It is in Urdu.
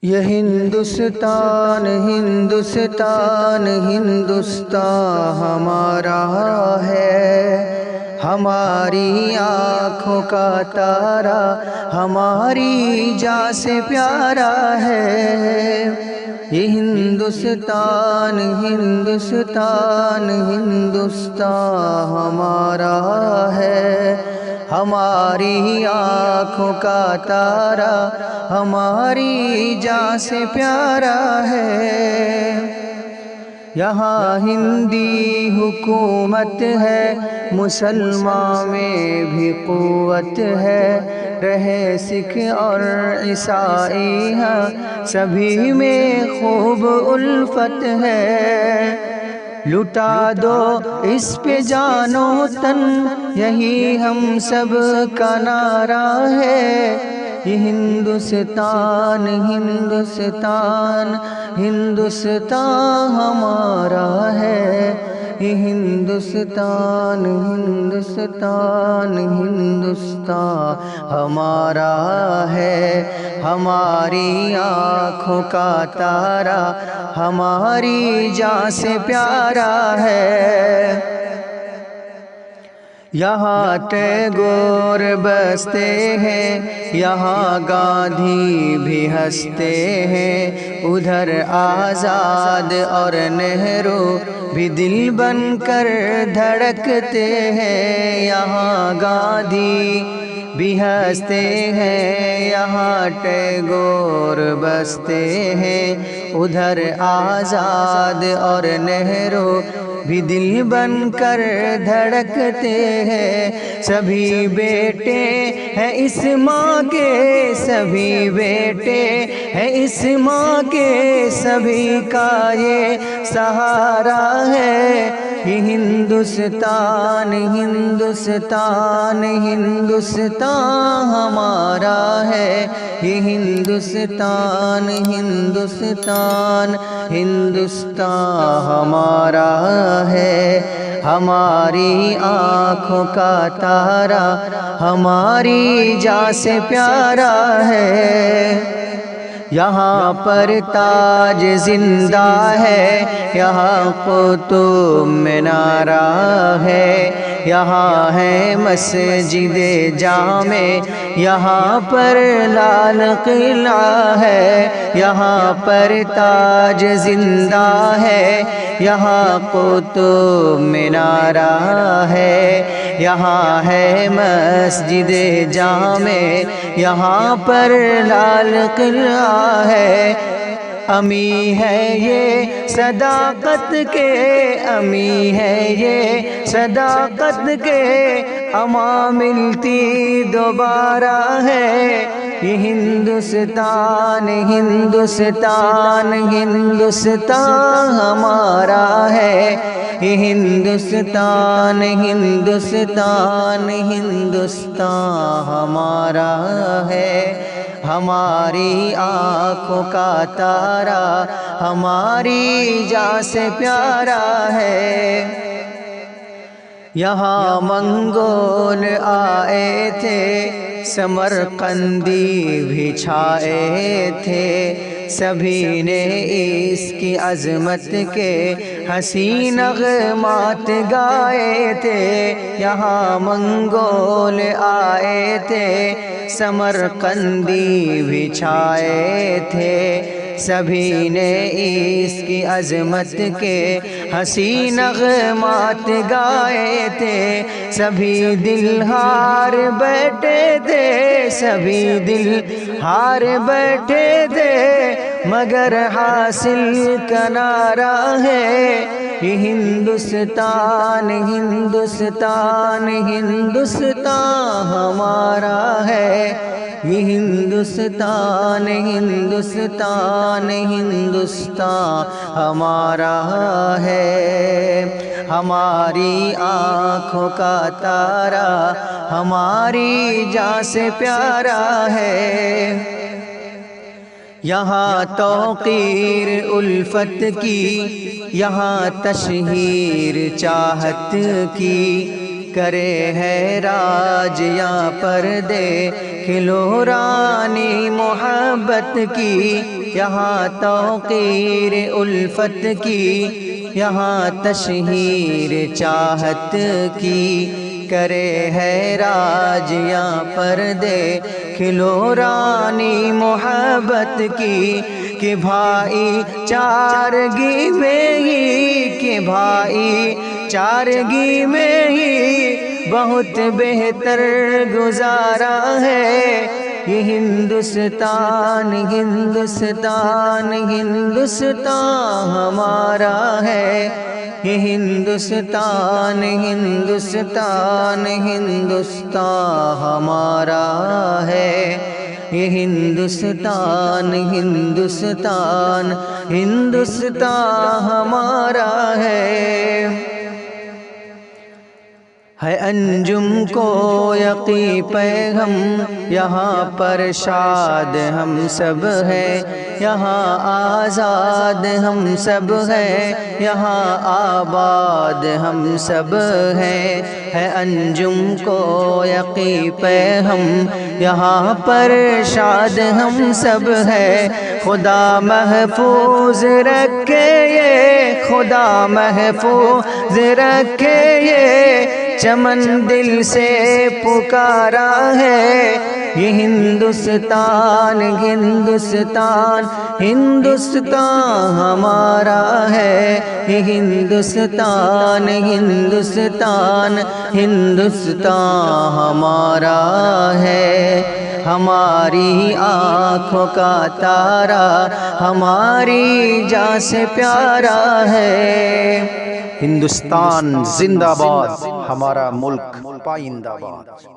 یہ ہندوستان ہندوستان ہندوستان ہمارا ہے، ہماری آنکھوں کا تارا، ہماری جان سے پیارا ہے۔ یہ ہندوستان ہندوستان ہندوستان ہمارا ہے، ہماری آنکھوں کا تارا، ہماری جان سے پیارا ہے۔ یہاں ہندی حکومت ہے، مسلمان میں بھی قوت ہے، رہے سکھ اور عیسائی ہاں سبھی میں خوب الفت ہے۔ لٹا دو اس پہ جان و تن، یہی ہم سب کا نعرہ ہے۔ یہ ہندوستان ہندوستان ہندوستان ہمارا ہے، یہ ہندوستان ہندوستان ہندوستان ہمارا ہے، ہماری آنکھوں کا تارا، ہماری جان سے پیارا ہے۔ یہاں ٹیگور بستے ہیں، یہاں گاندھی بھی ہنستے ہیں، ادھر آزاد اور نہرو بھی دل بن کر دھڑکتے ہیں۔ یہاں گاندھی بھی ہنستے ہیں، یہاں ٹیگور بستے ہیں، ادھر آزاد اور نہرو بھی دل بن کر دھڑکتے ہیں۔ سبھی بیٹے ہیں اس ماں کے، سبھی بیٹے ہیں اس ماں کے، سبھی کا یہ سہارا ہے۔ یہ ہندوستان ہندوستان ہندوستان ہمارا ہے، یہ ہندوستان ہندوستان ہندوستان ہمارا ہے، ہماری آنکھوں کا تارا، ہماری جان سے پیارا ہے۔ یہاں پر تاج زندہ ہے، یہاں قطب مینار ہے، یہاں ہے مسجد جامع، یہاں پر لال قلعہ ہے۔ یہاں پر تاج زندہ ہے، یہاں قطب مینار ہے، یہاں ہے مسجد جامع، یہاں پر لال قلعہ ہے۔ امی ہے یہ صداقت کے، امی ہے یہ صداقت کے، اماں ملتی دوبارہ ہے۔ یہ ہندوستان ہندوستان ہندوستان ہمارا ہے، یہ ہندوستان ہندوستان ہندوستان ہمارا ہے، ہماری آنکھوں کا تارا، ہماری جان سے پیارا ہے۔ یہاں منگول آئے تھے، سمرقندی بھی چھائے تھے، سبھی نے اس کی عظمت کے حسین نغمات گائے تھے۔ یہاں منگول آئے تھے، سمرقندی بھی چھائے تھے، سبھی نے اس کی عظمت کے حسین نغمات گائے تھے۔ سبھی دل ہار بیٹھے تھے، سبھی دل ہار بیٹھے تھے، مگر حاصل کا نعرہ ہے۔ یہ ہندوستان ہندوستان ہندوستان ہمارا ہے، یہ ہندوستان ہندوستان ہندوستان ہمارا ہے، ہماری آنکھوں کا تارا، ہماری جان سے پیارا ہے۔ یہاں توقیر الفت کی، یہاں تشہیر چاہت کی، کرے ہے راج یہاں پردے کھلو رانی محبت کی۔ یہاں توقیر الفت کی، یہاں تشہیر چاہت کی، کرے ہے راج یہاں پر دیکھ لو رانی محبت کی، کہ بھائی چارگی میں ہی، کہ بھائی چارگی میں ہی بہت بہتر گزارا ہے یہ ہندوستان، ہندوستان، ہندوستان ہمارا ہے، یہ ہندوستان، ہندوستان، ہندوستان ہمارا ہے، یہ ہندوستان، ہندوستان، ہندوستان ہمارا ہے انجم کو یقین پیغم، یہاں پر شاد ہم سب ہیں، یہاں آزاد ہم سب ہیں، یہاں آباد ہم سب ہیں، ہے انجم کو یقین پیغم، یہاں پر شاد ہم سب ہیں، خدا محفوظ رکھے یہ، خدا محفوظ رکھے یہ چمن دل سے پکارا ہے یہ ہندوستان، ہندوستان، ہندوستان ہمارا ہے، یہ ہندوستان، ہندوستان، ہندوستان ہمارا ہے، ہماری آنکھوں کا تارا ہماری جان سے پیارا ہے۔ ہندوستان زندہ باد، ہمارا ملک پائندہ باد۔